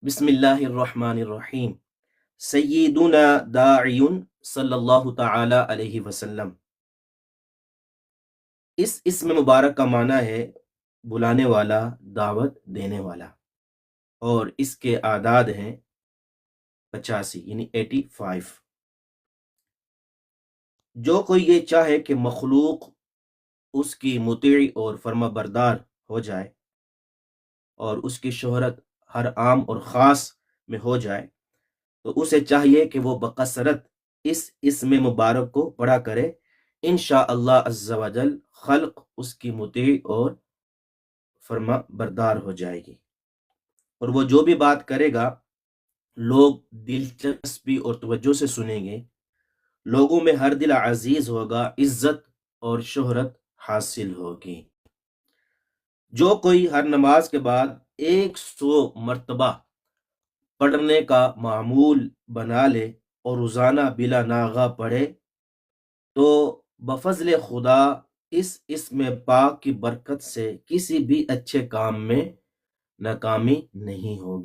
بسم اللہ الرحمن الرحیم۔ سیدنا داعی صلی اللہ تعالی علیہ وسلم۔ اس اسم مبارک کا معنی ہے بلانے والا، دعوت دینے والا، اور اس کے اعداد ہیں 85 یعنی 85۔ جو کوئی یہ چاہے کہ مخلوق اس کی مطیع اور فرما بردار ہو جائے اور اس کی شہرت ہر عام اور خاص میں ہو جائے، تو اسے چاہیے کہ وہ بکثرت اس اسم مبارک کو پڑھا کرے۔ انشاءاللہ عز و جل خلق اس کی مطیع اور فرما بردار ہو جائے گی، اور وہ جو بھی بات کرے گا لوگ دلچسپی اور توجہ سے سنیں گے، لوگوں میں ہر دل عزیز ہوگا، عزت اور شہرت حاصل ہوگی۔ جو کوئی ہر نماز کے بعد 100 مرتبہ پڑھنے کا معمول بنا لے اور روزانہ بلا ناغہ پڑھے تو بفضل خدا اس اسم پاک کی برکت سے کسی بھی اچھے کام میں ناکامی نہیں ہوگی۔